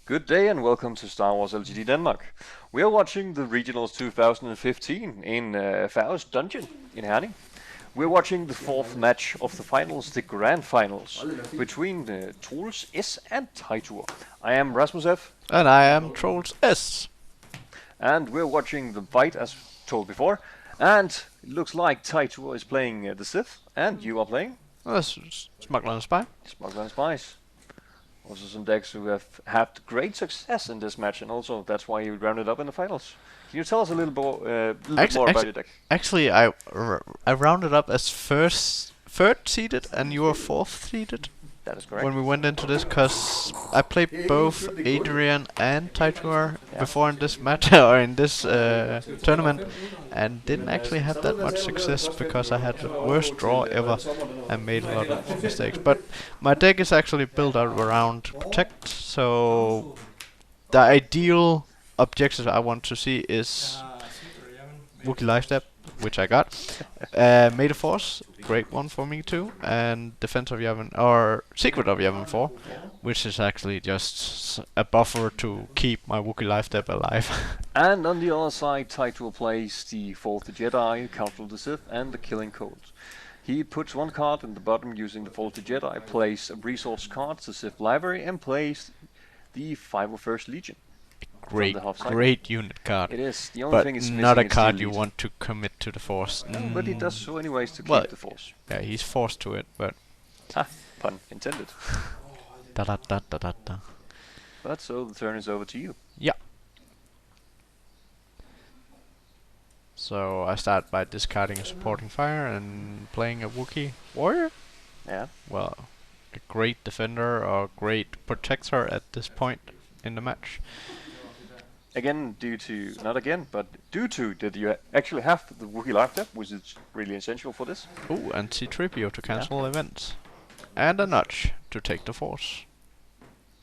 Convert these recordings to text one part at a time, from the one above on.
Good day and welcome to Star Wars LGD Denmark. We are watching the Regionals 2015 in Færges dungeon in Herning. We're watching the fourth match of the finals, the grand finals, between Troels S and Teitur. I am Rasmus F. And I am Troels S. And we're watching the fight as told before. And it looks like Teitur is playing the Sith, and you are playing? Smuggler and Spy. Smuggler and Spies. Also some decks who have had great success in this match, and also that's why you rounded up in the finals. Can you tell us a little, bit more about your deck? Actually, I rounded up as third seeded, and you were fourth seeded. That is correct. When we went into this, because I played both Adrian and Teitur before in this match or in this tournament, and didn't actually have that much success because I had the worst draw ever and made a lot of mistakes. But my deck is actually built out around Protect, so the ideal objective I want to see is Wookiee Lifestep, which I got. Made a Force, great one for me too, and Defense of Yavin, or Secret of Yavin 4, which is actually just a buffer to keep my Wookiee Lifestep alive. And on the other side, Teitur plays the Fourth Jedi, Council of the Sith, and the Killing Code. He puts one card in the bottom using the Fourth Jedi, plays a resource card, the Sith Library, and plays the 501st Legion. Great unit card. It is. The only thing is missing not a is card the you elite. want to commit to the Force. No, but he does so anyways to Well, keep the Force. Yeah, he's forced to it, but Pun intended. da da da da da da. But so the turn is over to you. Yeah. So I start by discarding a supporting fire and playing a Wookiee warrior. Yeah. Well, a great defender or great protector at this point in the match. Again, due to that you actually have the Wookiee Lifestep, which is really essential for this. Ooh, and C-3PO to cancel events. And a nudge to take the Force.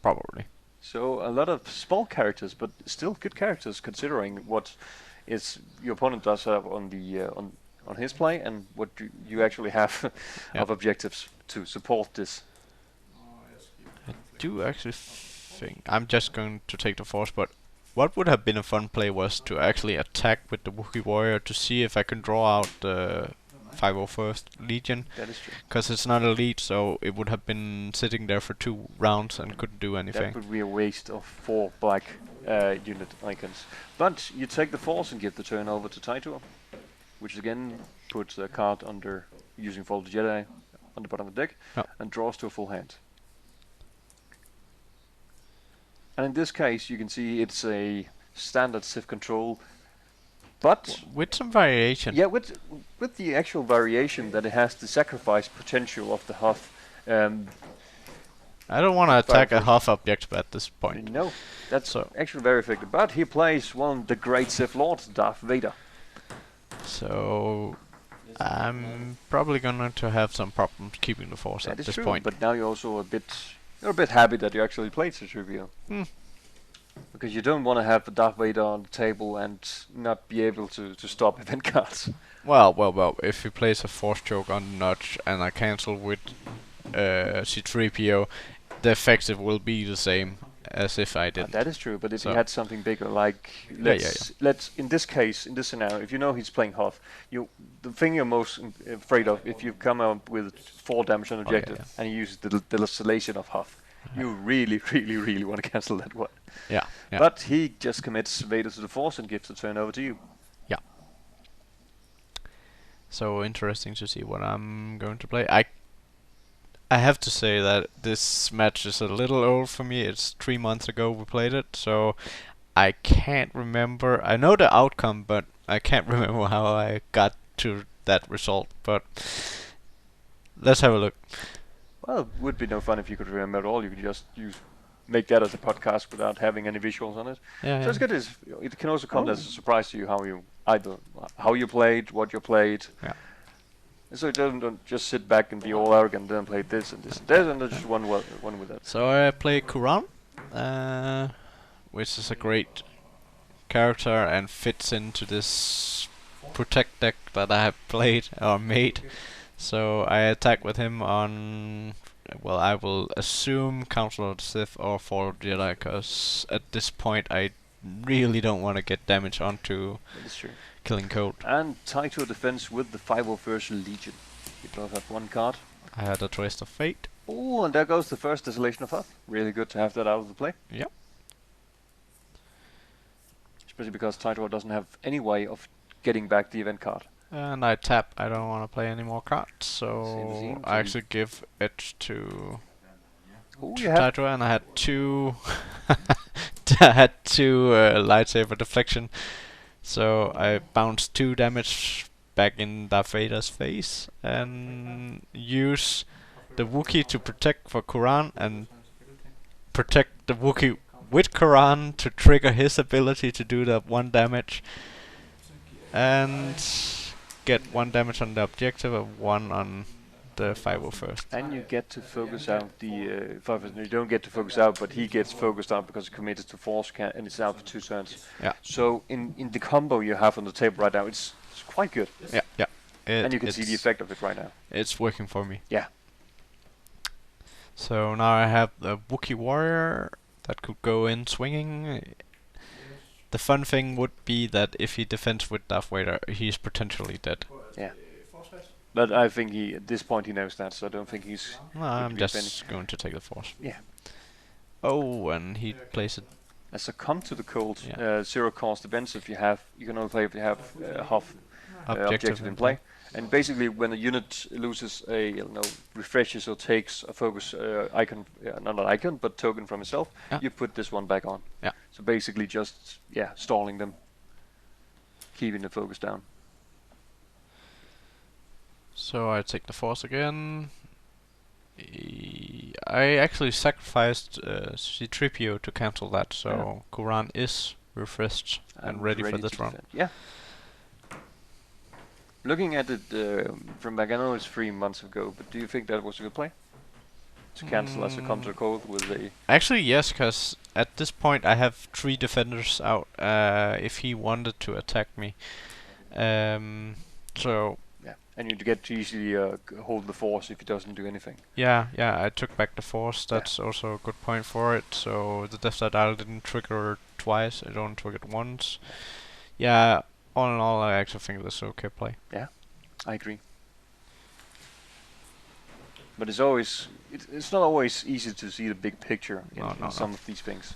Probably. So a lot of small characters, but still good characters considering what is your opponent does have on the on his play and what you actually have of objectives to support this. I do actually think I'm just going to take the Force, but what would have been a fun play was to actually attack with the Wookiee Warrior to see if I can draw out the 501st Legion. That is true. Because it's not elite, so it would have been sitting there for 2 rounds and couldn't do anything. That would be a waste of 4 black unit icons. But you take the Force and give the turn over to Teitur, which again puts a card under using Fold Jedi on the bottom of the deck and draws to a full hand. And in this case, you can see it's a standard Sith control, but with some variation. Yeah, with the actual variation that it has the sacrifice potential of the Hoth. I don't want to attack a Hoth object at this point. No, that's actually very effective. But he plays the great Sith Lord, Darth Vader. So I'm probably going to have some problems keeping the Force at this point. But now you're also you're a bit happy that you actually played C-3PO. Because you don't want to have the Darth Vader on the table and not be able to stop event cards. Well, if he plays a Force choke on the nudge and I cancel with C-3PO, the effective will be the same as if I didn't. That is true, but if he had something bigger, like let's in this case, in this scenario, if you know he's playing Hoth, the thing you're most afraid of, if you come out with 4 damage on objective and you use the distillation of Hoth, you really want to cancel that one. Yeah. But he just commits Vader to the Force and gives the turn over to you. Yeah. So interesting to see what I'm going to play. I have to say that this match is a little old for me. It's 3 months ago we played it, so I can't remember. I know the outcome, but I can't remember how I got to that result. But let's have a look. Well, it would be no fun if you could remember at all. You could just make that as a podcast without having any visuals on it. So it's good. It can also come as a surprise to you how you played, what you played. Yeah. So it don't just sit back and be all arrogant, then play this and this and that, and just one with that. So I play Kuran, which is a great character and fits into this Protect deck that I have played or made. So I attack with him on well, I will assume Council of the Sith or Fall of the Jedi, because at this point I really don't want to get damage onto That is true. Killing Code. And Teitur defense with the 501st Legion. You both have one card. I had a Twist of Fate. Oh, and there goes the first Desolation of Earth. Really good to have that out of the play. Yep. Especially because Teitur doesn't have any way of getting back the event card. And I tap. I don't want to play any more cards, so Same I actually give it to Oh, you have Teitur, and I had two. I had two lightsaber deflection, so I bounced 2 damage back in Darth Vader's face and use the Wookiee to protect for Quran and protect the Wookiee with Quran to trigger his ability to do the 1 damage and get 1 damage on the objective and 1 on the 501st. And you get to focus out the 501st. You don't get to focus out, but he gets focused out because he committed to force and it's out for 2 turns. Yeah. So in the combo you have on the table right now, it's quite good. Yeah, yeah. And you can see the effect of it right now. It's working for me. Yeah. So now I have the Wookiee warrior that could go in swinging. The fun thing would be that if he defends with Darth Vader, he's potentially dead. Yeah. But I think he, at this point, he knows that, so I don't think he's. No, I'm just going to take the force. Yeah. Oh, and he plays it. As Succumb to the Cold, Yeah. 0 cost events. If you have, you can only play if you have half objective in play. And basically, when a unit loses a, refreshes or takes a focus icon, not an icon, but token from itself, you put this one back on. Yeah. So basically, just stalling them, keeping the focus down. So I take the force again. I actually sacrificed C-3PO to cancel that, so Quran is refreshed and ready for this round. Yeah. Looking at it from back, I know it's 3 months ago, but do you think that was a good play? To cancel as a counter code with a... Actually, yes, because at this point I have 3 defenders out if he wanted to attack me. So... Yeah, and you get to easily hold the force if he doesn't do anything. Yeah, I took back the force. That's also a good point for it. So the Death Star dial didn't trigger twice, it only triggered once. Yeah, all in all, I actually think this is okay play. Yeah, I agree. But it's always it's not always easy to see the big picture in some of these things.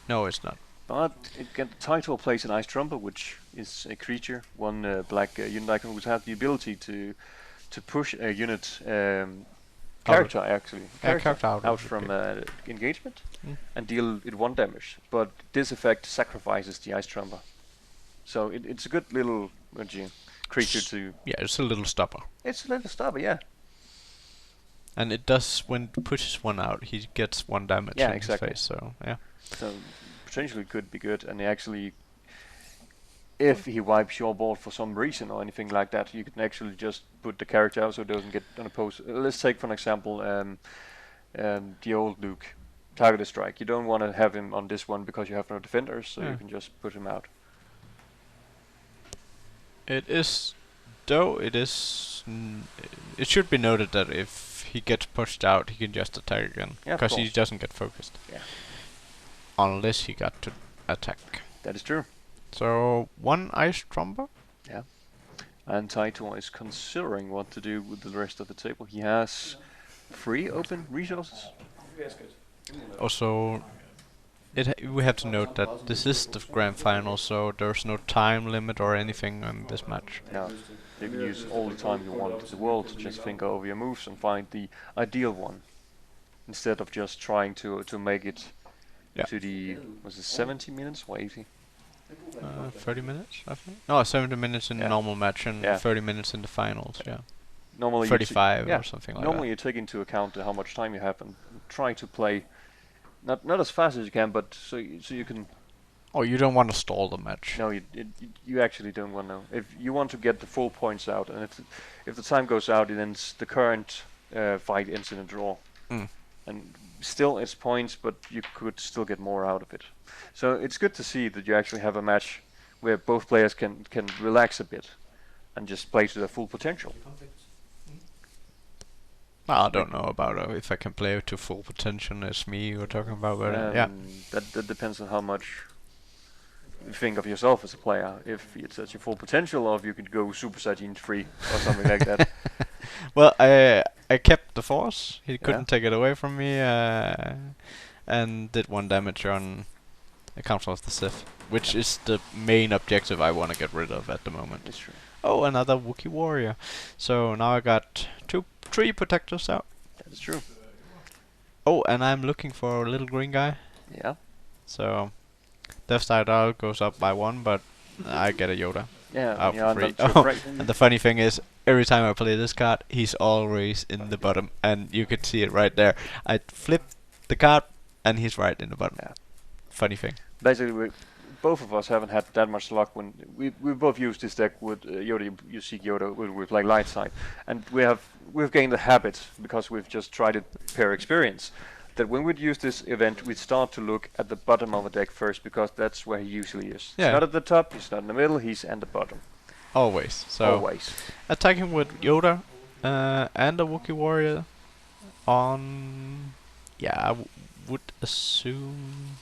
No, it's not. But the Teitur plays an Ice Trumper, which is a creature, 1 black unit icon, which has the ability to push a unit character out from engagement and deal it 1 damage. But this effect sacrifices the Ice Trumper. So it's a good little creature to... Yeah, it's a little stopper. It's a little stopper, yeah. And it does, when it pushes 1 out, he gets 1 damage in his face, so yeah. So potentially could be good, and actually, if he wipes your board for some reason or anything like that, you can actually just put the character out so it doesn't get unopposed. Let's take for an example the old Luke, targeted strike. You don't want to have him on this one because you have no defenders, so you can just put him out. It is, though it is, it should be noted that if he gets pushed out, he can just attack again, because he doesn't get focused. Yeah. Unless he got to attack. That is true. So 1 Ice Trumper. Yeah. And Teitur is considering what to do with the rest of the table. He has 3 open resources. Also, we have to note that this is the grand final, so there's no time limit or anything on this match. No, you can use all the time you want in the world to just think over your moves and find the ideal one, instead of just trying to make it to the, was it 70 minutes or 80? 30 minutes, I think. No, 70 minutes in the normal match and 30 minutes in the finals. Yeah. Normally 35 or something like that. Normally you take into account how much time you have and try to play not as fast as you can, but so you can. Oh, you don't want to stall the match. No, you actually don't want to. If you want to get the full points out, and if the time goes out, it ends, the current fight ends in a draw. And still it's points, but you could still get more out of it. So it's good to see that you actually have a match where both players can relax a bit and just play to their full potential. I don't know about if I can play it to full potential. It's me you're talking about, but yeah. That depends on how much you think of yourself as a player. If it's at your full potential, or if you could go Super Saiyan 3 or something like that. Well, I kept the force. He couldn't take it away from me, and did 1 damage on a Council of the Sith, which is the main objective I want to get rid of at the moment. That's true. Oh, another Wookiee warrior. So now I got 3 protectors out. That is true. Oh, and I'm looking for a little green guy. Yeah. So Death Star Dial goes up by 1, but I get a Yoda. Yeah. Out Yeah. for free. Oh, and the funny thing is, every time I play this card, he's always in the bottom, and you can see it right there. I flip the card, and he's right in the bottom. Yeah. Funny thing. Basically, both of us haven't had that much luck when we both used this deck with Yoda. You seek Yoda with like light side, and we've gained a habit because we've just tried it per experience. That when we'd use this event, we'd start to look at the bottom of a deck first because that's where he usually is. Yeah. He's not at the top, he's not in the middle, he's at the bottom. Always. So Always. attacking with Yoda and a Wookiee warrior on. Yeah, I would assume.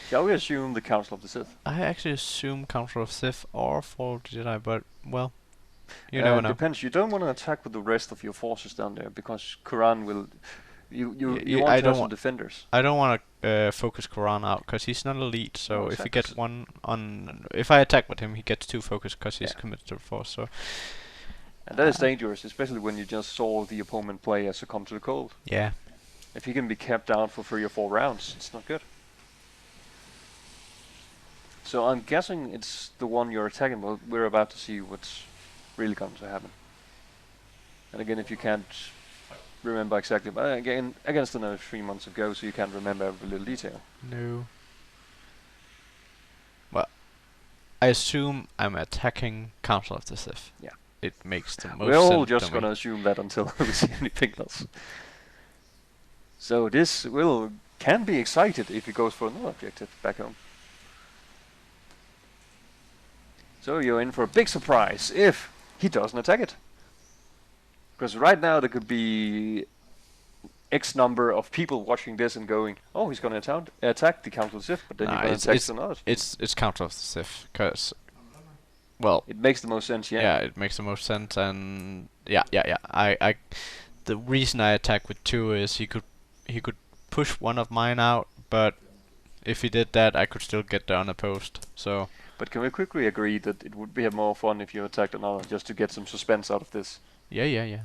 Shall we assume the Council of the Sith? I actually assume Council of Sith or Fall of the Jedi, but well, you never know. Depends. You don't want to attack with the rest of your forces down there because Quran will. You I want to don't have some want- defenders. I don't want to focus Quran out because he's not elite. So No, if he exactly. gets 1 on, if I attack with him, he gets 2 focus because he's Yeah. committed to the Force. So And that is dangerous, especially when you just saw the opponent play as succumb to the cold. yeah, If he can be kept down for 3 or 4 rounds, it's not good. So I'm guessing it's the one you're attacking, but we're about to see what's really going to happen. And again, if you can't remember exactly, but again, against another 3 months ago, so you can't remember every little detail. no. Well, I assume I'm attacking Council of the Sith. Yeah. It makes the most We're all sense just to me. gonna assume that until we see anything else. So this can be excited if he goes for another objective back home. So you're in for a big surprise if he doesn't attack it. Because right now there could be X number of people watching this and going, oh, he's gonna attack the Council of Sith, but then Nah, you're gonna it's- attack it's- another. It's Council of the Sith because, well, It makes the most sense, yeah. yeah. It makes the most sense, and yeah. I the reason I attack with 2 is he could push one of mine out, but if he did that, I could still get the unopposed. So But can we quickly agree that it would be more fun if you attacked another, just to get some suspense out of this, yeah,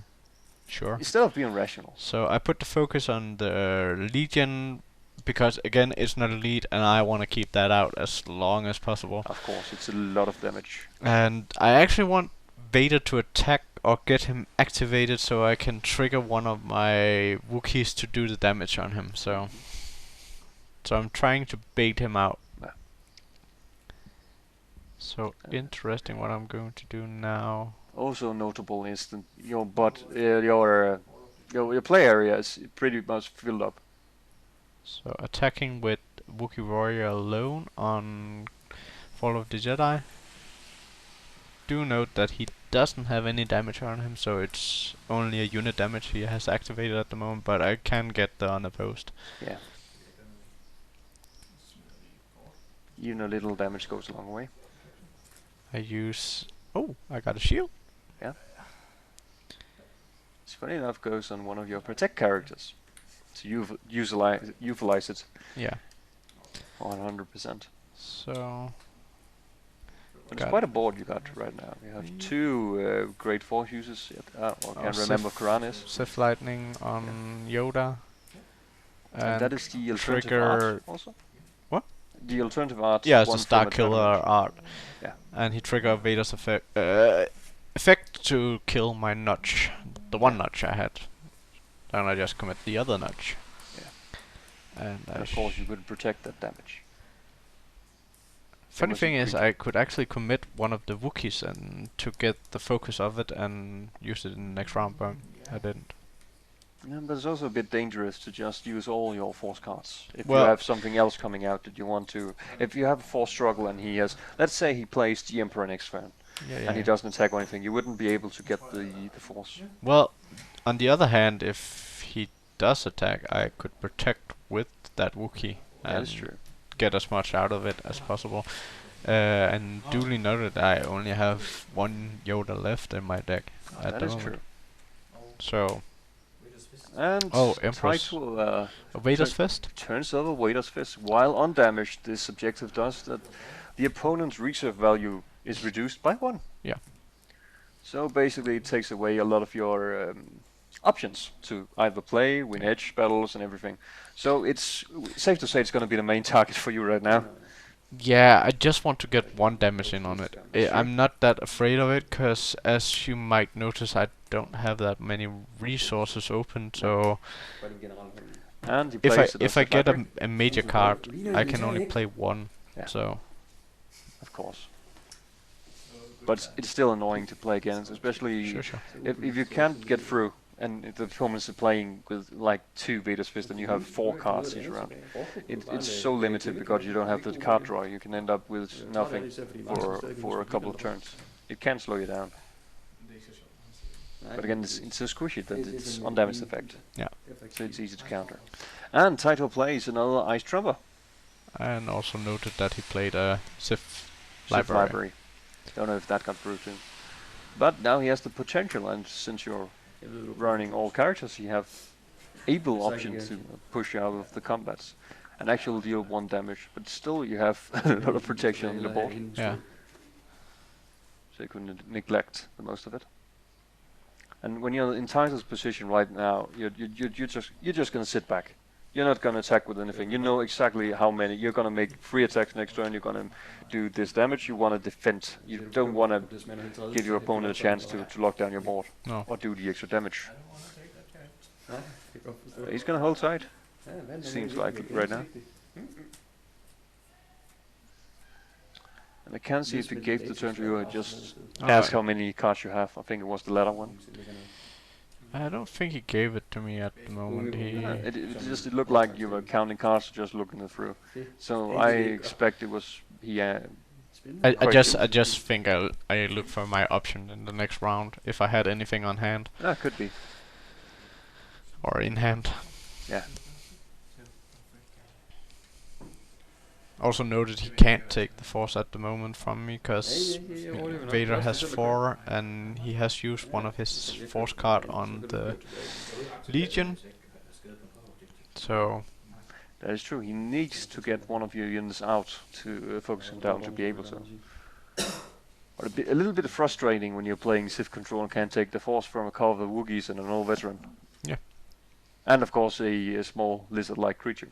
sure. instead of being rational? So I put the focus on the Legion because again it's not elite, and I want to keep that out as long as possible. Of course, it's a lot of damage. And I actually want Vader to attack or get him activated so I can trigger one of my Wookiees to do the damage on him. So I'm trying to bait him out. Yeah. So interesting what I'm going to do now. Also notable is that your play area is pretty much filled up. So attacking with Wookiee Warrior alone on Fall of the Jedi. Do note that he doesn't have any damage on him, so it's only a unit damage he has activated at the moment, but I can get the unopposed. Yeah. Even a little damage goes a long way. I use... Oh, I got a shield. Yeah. It's funny enough goes on one of your protect characters. To utilize it Yeah. 100%. So... But it's Got quite a board you got right now. You have 2 great force users. I can't remember what Quran is. Sith Lightning on Yoda. And that is the alternative trigger... art also? What? The alternative art. Yeah, it's one the from Star a Killer tournament. art. Yeah. And he trigger Vader's effect to kill my notch. The one notch I had. Then I just commit the other notch. Yeah. And And of course you could protect that damage. funny was thing is, agreed. I could actually commit one of the Wookiees and to get the focus of it and use it in the next round, but I didn't. Yeah, but it's also a bit dangerous to just use all your force cards. If Well- you have something else coming out that you want to... If you have a force struggle and he has... Let's say he plays the Emperor next round Yeah, and he doesn't attack or anything, you wouldn't be able to get the force. Well, On the other hand, if he does attack, I could protect with that Wookiee That is and true. get as much out of it as possible. And duly noted, I only have one Yoda left in my deck at That the is moment. true. So, And Empress. Teitur Vader's Fist? turns over Vader's Fist. While undamaged, this objective does that the opponent's reserve value is reduced by 1. Yeah. So basically it takes away a lot of your options to either play, win edge battles and everything. So it's safe to say it's going to be the main target for you right now. Yeah, I just want to get 1 damage in on it. I'm not that afraid of it, because as you might notice, I don't have that many resources open, so And he if plays it if as I a get library, a major card, I can only play 1, Yeah. so... of course. But it's still annoying to play against, especially Sure. if you can't get through and if the opponents are playing with like 2 Vader's Fist and you have 4 cards each round. It's so limited because you don't have the card draw. You can end up with nothing for a couple of turns. It can slow you down. But again, it's so squishy that it's undamaged effect. Yeah. So it's easy to counter. And Teitur plays another Ice Trumper. And also noted that he played a Sith Sith library. Don't know if that got through too. But now he has the potential, and since you're running all characters, you have able option to push you out of the combats and actually deal 1 damage. But still, you have a lot of protection on the board, Yeah. so you couldn't neglect the most of it. And when you're in Teitur's position right now, you're just gonna sit back. You're not gonna attack with anything. You know exactly how many. You're gonna make 3 attacks next turn. You're gonna do this damage. You wanna defend. You don't wanna give your opponent a chance to lock down your board No. or do the extra damage. He's gonna hold tight. Seems like right now. And I can't see if he gave the turn to you. I just ask how many cards you have. I think it was the latter one. I don't think he gave it to me at the moment. It looked like you were counting cards, just looking it through. So I expect it was he. I just think I look for my option in the next round if I had anything on hand Could be. or in hand. Yeah. Also noted he can't take the force at the moment from me because Vader has 4 and he has used one of his force card on the Legion. So That is true. He needs to get one of your units out to focus him down to be able to. But a little bit frustrating when you're playing Sith Control and can't take the force from a couple of Wookiees and an old veteran. Yeah. And of course a small lizard-like creature.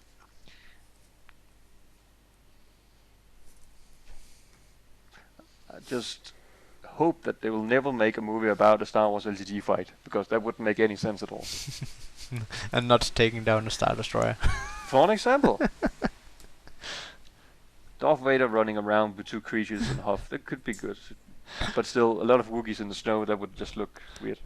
I just hope that they will never make a movie about a Star Wars LCG fight, because that wouldn't make any sense at all. and not taking down the Star Destroyer. For an example, Darth Vader running around with 2 creatures in Huff, that could be good. But still, a lot of Wookiees in the snow, that would just look weird.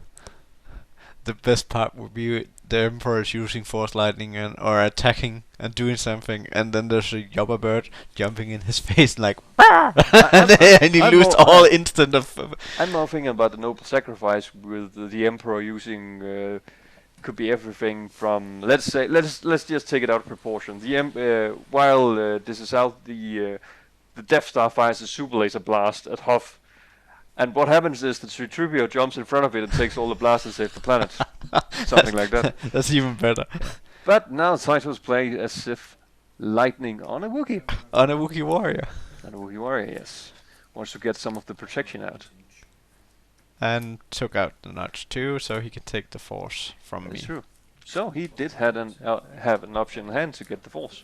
The best part would be the Emperor is using Force Lightning or attacking and doing something, and then there's a Yobba bird jumping in his face like and he loses all instant of. I'm more thinking about the Noble Sacrifice with the Emperor using could be everything from let's just take it out of proportion. While this is out, the Death Star fires a super laser blast at Hoth. And what happens is that C-3PO jumps in front of it and takes all the blasts and saves the planet. Something like that. That's even better. But now Teitur's playing as if lightning on a Wookiee. On a Wookiee warrior. On a Wookiee warrior, yes. Wants to get some of the protection out. And took out the notch too, so he could take the force from me. That's true. So he did have an option in hand to get the force.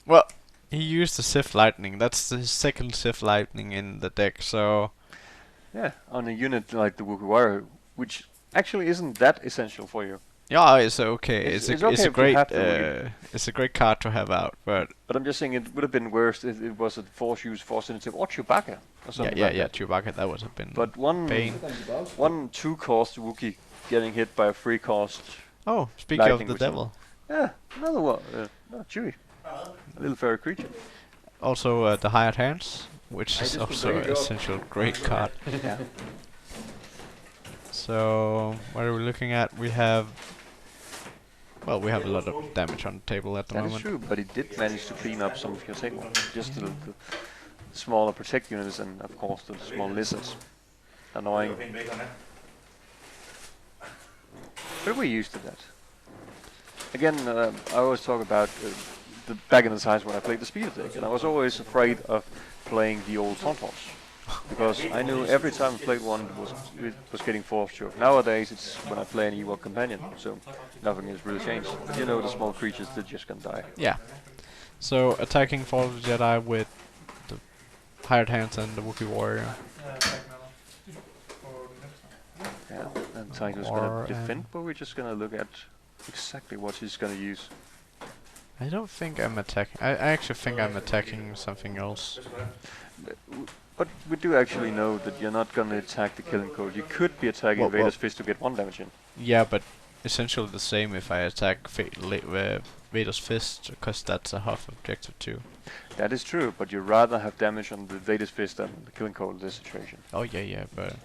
Well, he used the Sith Lightning. That's the second Sith Lightning in the deck, so... Yeah, on a unit like the Wookiee warrior, which actually isn't that essential for you. Yeah, it's okay. It's okay a great it's a great card to have out, but I'm just saying it would have been worse if it was a force use, force initiative, or Chewbacca or something. Yeah, Chewbacca, that would have been. But one 2-cost Wookiee getting hit by a 3-cost. Oh, speaking of the devil. Yeah, another one. Chewie, a little fairy creature. Also the Hired Hands, which is also an essential great card. Yeah. So what are we looking at? We have, well, we have a lot of damage on the table at the That moment. is true, but it did manage to clean up some of your table. Just the smaller protect units and of course the small lizards. Annoying. But we're used to that. Again, I always talk about the back in the times when I played the speeder deck, and I was always afraid of playing the old Tonfors. Because I knew every time I played one it was getting forced choke. Nowadays it's when I play an Ewok companion, so nothing has really changed. But you know the small creatures, they're just gonna die. Yeah. So attacking for the Jedi with the hired hands and the Wookiee warrior. Yeah, and Teitur's gonna defend, but we're just gonna look at exactly what he's gonna use. I don't think I'm attacking. I actually think I'm attacking something else. But we do actually know that you're not gonna attack the killing code. You could be attacking Vader's Fist to get 1 damage in. Yeah, but essentially the same if I attack Vader's Fist, because that's a half objective too. That is true, but you'd rather have damage on the Vader's Fist than the killing code in this situation. Oh yeah, but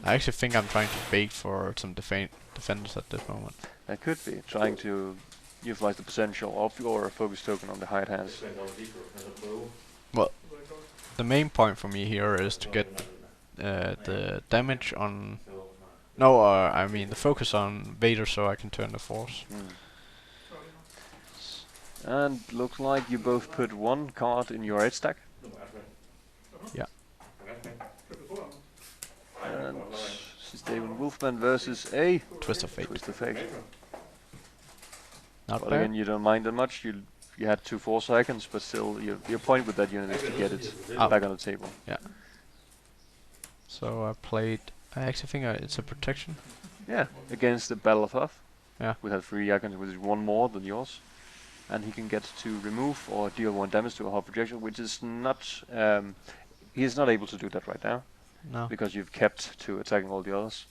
I actually think I'm trying to bait for some defenders at this moment. That could be, trying to utilize the potential of your focus token on the hired hands. Well, the main point for me here is to get the damage on... No, I mean the focus on Vader so I can turn the force. And looks like you both put 1 card in your edge stack. Yeah. And David Wolfman versus a Twist of Fate. Twist of Fate. Not But bad. again, you don't mind that much. You had 2 4 seconds, but still, your point with that unit is to get it back on the table. Yeah. So I played... I actually think it's a protection. Yeah, against the Battle of Hoth. Yeah. We had 3 icons with 1 more than yours. And he can get to remove or deal 1 damage to a Hoth projection, which is not... he is not able to do that right now. No. Because you've kept to attacking all the others.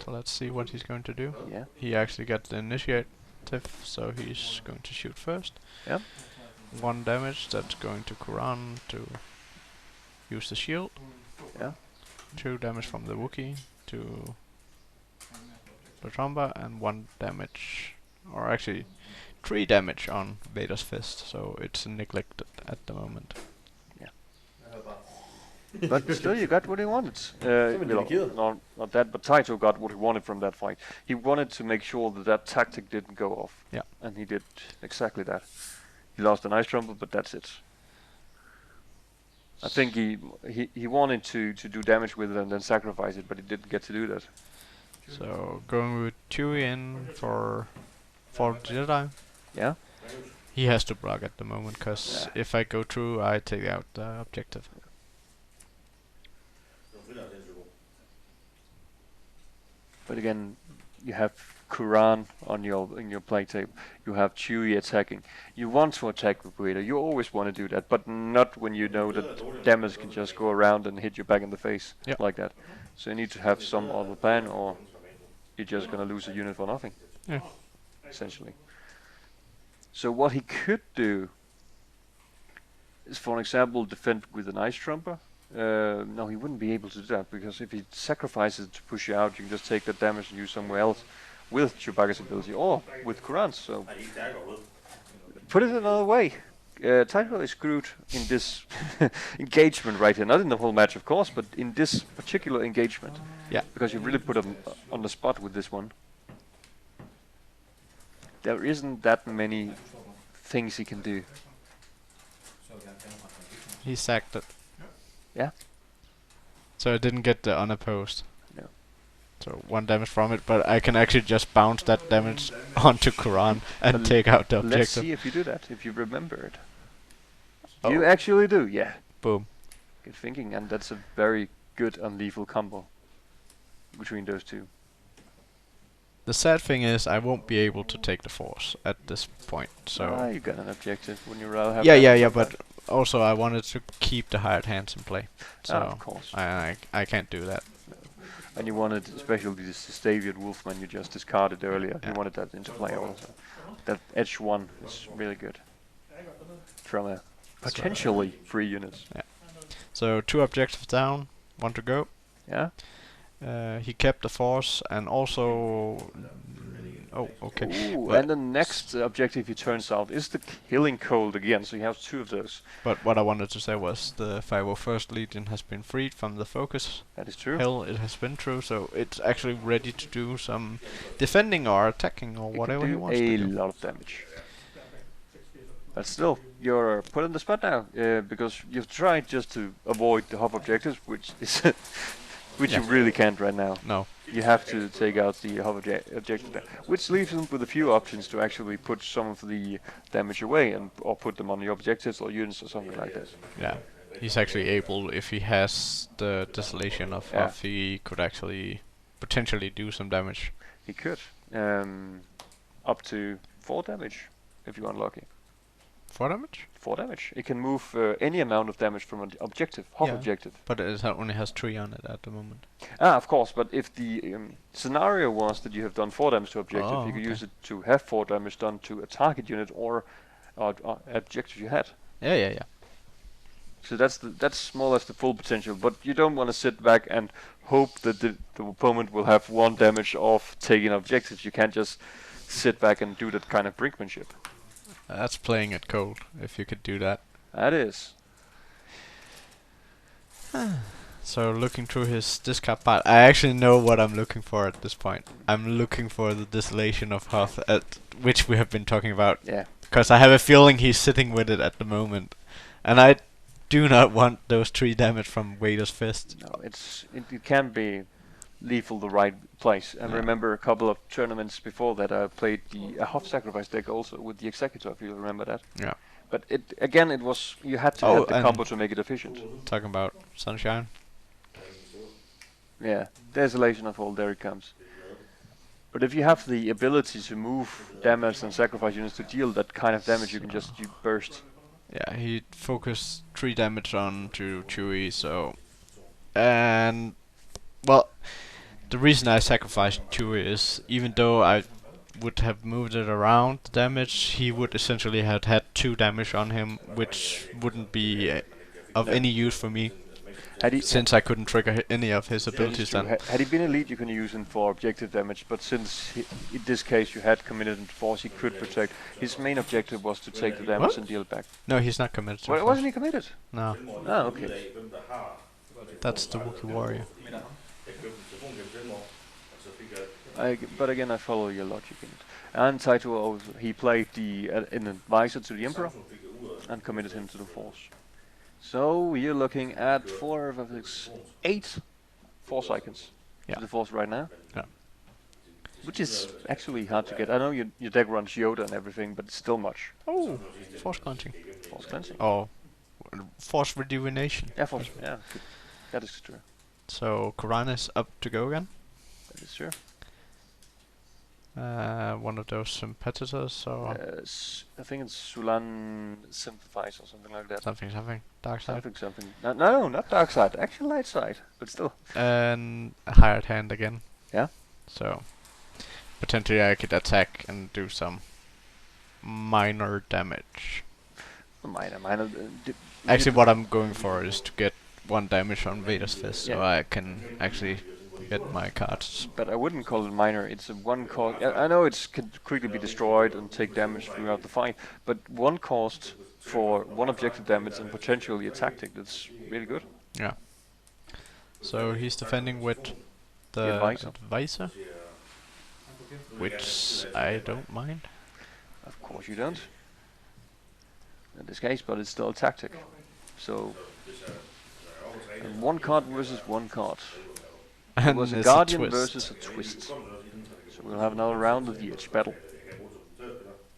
So let's see what he's going to do. Yeah. He actually got the initiative, so he's going to shoot first. Yep. 1 damage, that's going to Quran to use the shield. Yeah. 2 damage from the Wookiee to the Tromba, and 1 damage, or actually 3 damage on Vader's Fist, so it's neglected at the moment. But still, you got what he wanted. Not that, but Teitur got what he wanted from that fight. He wanted to make sure that that tactic didn't go off. Yeah. And he did exactly that. He lost an ice trumpet, but that's it. I think he wanted to do damage with it and then sacrifice it, but he didn't get to do that. So going with Chewie in for Jedi. Yeah. He has to block at the moment, because if I go through, I take out the objective. But again, you have Quran on in your play table. You have Chewie attacking. You want to attack with Vader. You always want to do that, but not when you know that damage can just go around and hit you back in the face like that. So you need to have some other plan, or you're just gonna lose a unit for nothing. Yeah. Essentially. So what he could do is, for example, defend with an ice trumper. No, he wouldn't be able to do that, because if he sacrifices to push you out, you can just take that damage and use somewhere else with Chewbacca's ability, or with Quran's. So put it another way, Teitur is screwed in this engagement right here. Not in the whole match, of course, but in this particular engagement. Yeah. Because you really put him on the spot with this one. There isn't that many things he can do. He sacked it. Yeah. So I didn't get the unopposed. No. So 1 damage from it, but I can actually just bounce that damage onto Quran and take out the objective. Let's see if you do that, if you remember it. You actually do, yeah. Boom. Good thinking, and that's a very good and lethal combo between those two. The sad thing is I won't be able to take the force at this point, so... you got an objective when you rather have Yeah, but also I wanted to keep the hired hands in play. So of course. I can't do that. No. And you wanted, especially this Stavian Wolfman you just discarded earlier, you wanted that into play also. That edge 1 is really good. From a potentially free units. Yeah. So 2 objectives down, 1 to go. Yeah. He kept the force and also. Oh, okay. Ooh, But and the next objective he turns out is the killing cold again, so you have 2 of those. But what I wanted to say was the 501st Legion has been freed from the focus That is true. hell it has been through, so it's actually ready to do some defending or attacking or It whatever can he do wants a to do. lot of damage. But still, you're put in the spot now, because you've tried just to avoid the hub objectives, which is which you Yeah. really can't right now. No. You have to take out the hub objective, which leaves him with a few options to actually put some of the damage away and or put them on your objectives or units or something like that. Yeah. He's actually able, if he has the desolation of Yeah. Huff, he could actually potentially do some damage. He could up to 4 damage if you're unlucky. 4 damage? 4 damage. It can move any amount of damage from an objective, hub Yeah. objective. But it only has 3 on it at the moment. Ah, of course, but if the scenario was that you have done 4 damage to objective, Oh, you could okay. use it to have 4 damage done to a target unit or objective you had. Yeah. So that's more or less the full potential, but you don't want to sit back and hope that the opponent will have 1 damage off taking objectives. You can't just sit back and do that kind of brinkmanship. That's playing it cold, if you could do that. That is. So looking through his discard pile, I actually know what I'm looking for at this point. I'm looking for the desolation of Hoth, which we have been talking about. Yeah. Because I have a feeling he's sitting with it at the moment, and I do not want those 3 damage from Vader's fist. No, it can be lethal the right place. And Yeah. remember a couple of tournaments before that I played the Hof Sacrifice deck also with the Executor, if you remember that. Yeah. But it was you had to have the combo to make it efficient. Talking about Sunshine. Yeah, Desolation of All, there it comes. But if you have the ability to move damage and sacrifice units to deal that kind of damage, you can just burst. Yeah, he focused 3 damage on to Chewie, so... And... Well, the reason I sacrificed Chewie is, even though I would have moved it around the damage, he would essentially have had 2 damage on him, which wouldn't be of No. any use for me, Had he, since I couldn't trigger any of his that is abilities true. then. Had he been elite, you can use him for objective damage, but since in this case you had committed into force, he could protect. His main objective was to take the damage What? and deal it back. No, he's not committed to Well, force. wasn't he committed? No, Oh, okay. that's the Wookiee warrior. But again, I follow your logic in it. And Teitur also, he played an advisor to the Emperor and committed him to the Force. So you're looking at 4, 5, 6, 8 Force icons Yeah. to the Force right now. Yeah. Which is actually hard to get. I know your deck runs Yoda and everything, but it's still much. Oh, force cleansing. Force cleansing. Oh, force rejuvenation. Yeah, Force. Yeah, good. That is true. So Quran is up to go again. That is true. One of those competitors, so I think it's Sulan Sympathize or something like that. something, dark side, Something. No, not dark side. Actually, light side, but still. and a hired hand again. Yeah. So potentially I could attack and do some minor damage. Minor. Actually, what I'm going for is to get 1 damage on Vader's fist, so Yeah. I can actually get my cards. But I wouldn't call it minor. It's a 1 cost. I know it can quickly be destroyed and take damage throughout the fight, but 1 cost for 1 objective damage and potentially a tactic. That's really good. Yeah. So he's defending with the advisor, which I don't mind. Of course you don't. In this case, but it's still a tactic. So, and 1 card versus 1 card. It And was a it's Guardian twist. versus a Twist. So we'll have another round of the Edge battle.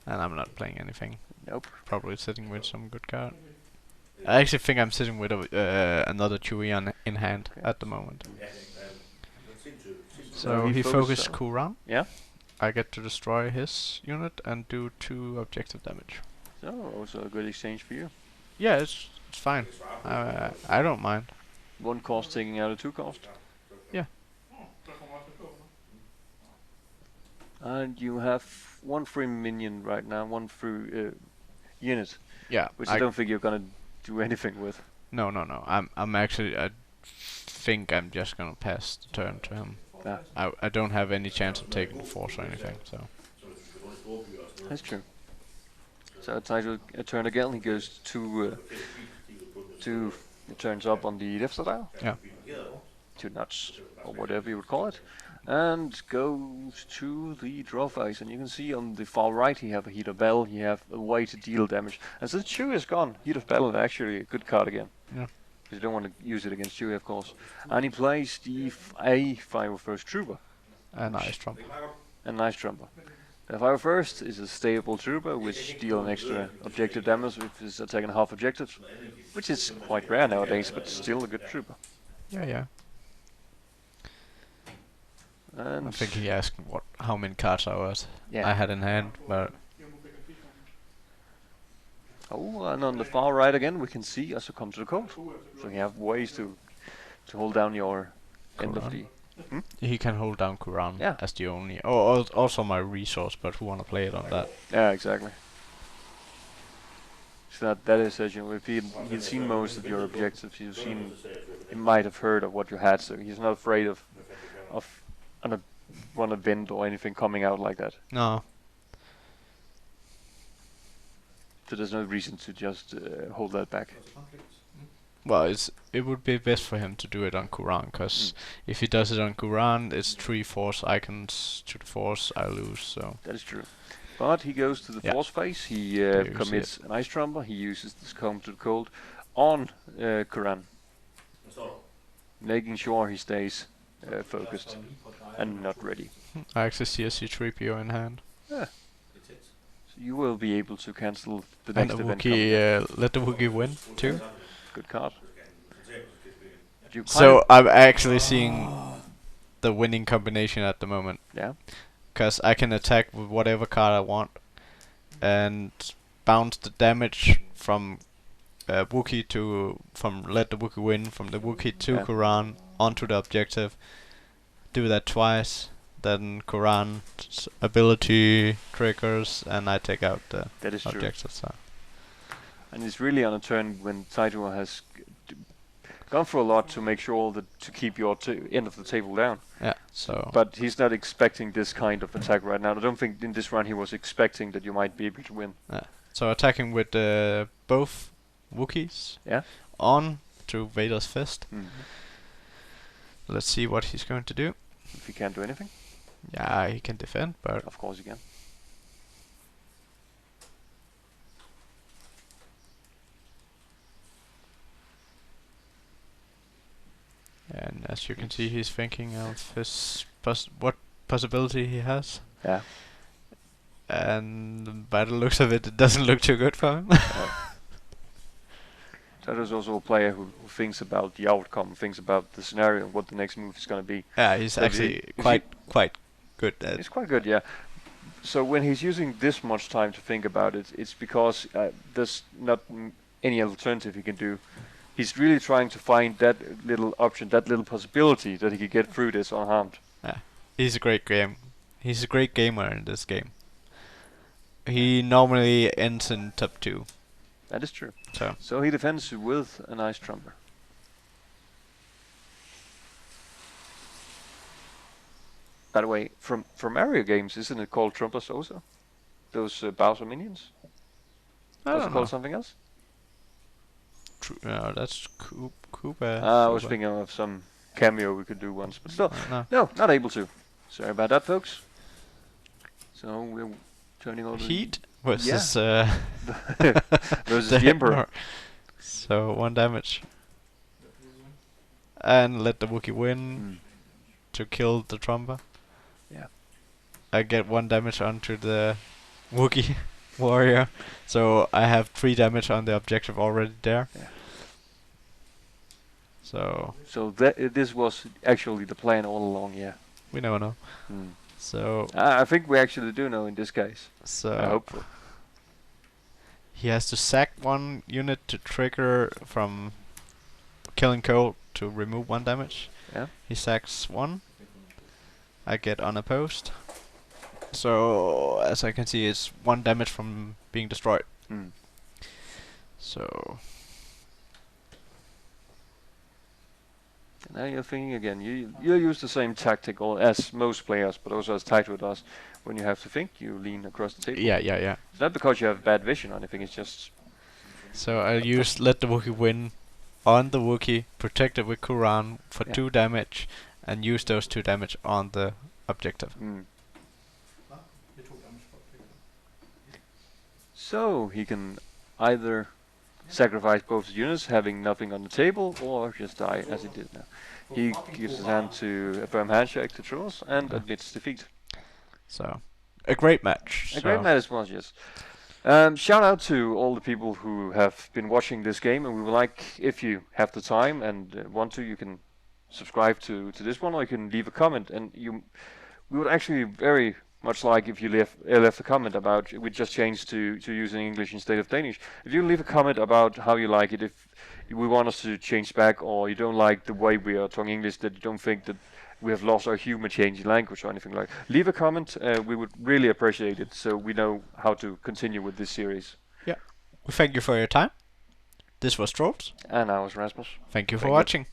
And I'm not playing anything. Nope. Probably sitting with some good card. I actually think I'm sitting with another Chewie in hand at the moment. So he focused Kuran. Yeah. I get to destroy his unit and do 2 objective damage. So also a good exchange for you. Yeah, it's fine. I don't mind. 1 cost taking out a 2 cost. Yeah. And you have 1 free minion right now, 1 free unit, Yeah. which I don't think you're gonna do anything with. No. I'm actually. I think I'm just gonna pass the turn to him. Yeah, I don't have any chance of taking the force or anything, so. that's true. So Teitur a turn again. He goes to it turns up on the left tile. Yeah. 2 nuts or whatever you would call it, and goes to the draw phase. And you can see on the far right he have a heat of battle. He have a way to deal damage. And since Chewie is gone, heat of battle is actually a good card again. Yeah. Because you don't want to use it against Chewie, of course. And he plays the A501st Trooper. A nice trump. A nice trumper. The 501st is a stable trooper which deal an extra objective damage if it's attacking half objectives, which is quite rare nowadays, but still a good trooper. Yeah. And I think he asked how many cards Yeah. I had in hand, but oh, and on the far right again we can see us come to the cold. So you have ways to hold down your end of the. he can hold down Quran Yeah. as the only. Oh, also my resource, but who wanna play it on that? Yeah, exactly. So that is if he'd seen most of your objectives, he might have heard of what you had, so he's not afraid of one event or anything coming out like that. No. So there's no reason to just hold that back. Well, it would be best for him to do it on Quran, because if he does it on Quran, it's 3 force icons to the force, I lose, so. That is true. But he goes to the force phase, he commits an ice trumper, he uses this comb to the cold on Quran, making sure he stays focused and not ready. I actually see a C3PO in hand. Yeah. So you will be able to cancel the And next the event. Wookiee, let the Wookiee win too. Good card. You So I'm actually seeing the winning combination at the moment. Yeah. Because I can attack with whatever card I want and bounce the damage from Wookiee from let the Wookiee win, from the Wookiee to Quran onto the objective. Do that twice, then Quran's ability triggers, and I take out the objective. So. And it's really on a turn when Teitur has gone for a lot to make sure that to keep your end of the table down. Yeah. So. But he's not expecting this kind of attack right now. I don't think in this round he was expecting that you might be able to win. Yeah. So attacking with both Wookiees. Yeah. On to Vader's fist. Mm-hmm. Let's see what he's going to do. If he can't do anything. Yeah, he can defend, but of course he can. and as you can see, he's thinking of his what possibility he has. Yeah. And by the looks of it, it doesn't look too good for him. Teitur's also a player who thinks about the outcome, thinks about the scenario, and what the next move is going to be. Yeah, he's actually quite good at. He's quite good, yeah. So when he's using this much time to think about it, it's because there's not any alternative he can do. He's really trying to find that little option, that little possibility that he could get through this unharmed. Yeah, he's a great gamer in this game. He normally ends in top 2. That is true. So he defends with an ice trumper. By the way, from Mario games, isn't it called trumpers also? Those Bowser minions? Was it called something else? No, that's Koopa. I was thinking of some cameo we could do once, but still, no, not able to. Sorry about that, folks. So we're turning over Heat versus versus the Emperor. So 1 damage. And let the Wookiee win to kill the Trumper. Yeah. I get 1 damage onto the Wookiee warrior. So I have 3 damage on the objective already there. Yeah. So this was actually the plan all along, yeah. We never know. So I think we actually do know in this case. So I hope so. He has to sack 1 unit to trigger from killing Cole to remove 1 damage. Yeah. He sacks 1. I get unopposed. So as I can see, it's 1 damage from being destroyed. So And now you're thinking again. You use the same tactical as most players, but also as Teitur does. When you have to think, you lean across the table. Yeah. It's not because you have bad vision or anything. It's just So I'll use let the Wookiee win on the Wookiee, protect it with Quran for 2 damage, and use those 2 damage on the objective. So he can either sacrifice both units, having nothing on the table, or just die as he did now. He gives his hand to a firm handshake to Troels and admits defeat. So, a great match. A great match as well, yes. Shout out to all the people who have been watching this game, and we would like, if you have the time and want to, you can subscribe to this one, or you can leave a comment. And we would actually very much like if you left a comment about, we just changed to using English instead of Danish. If you leave a comment about how you like it, if we want us to change back, or you don't like the way we are talking English, that you don't think that we have lost our humor changing language or anything like that, leave a comment. We would really appreciate it, so we know how to continue with this series. Yeah. We thank you for your time. This was Troels. And I was Rasmus. Thank you for watching.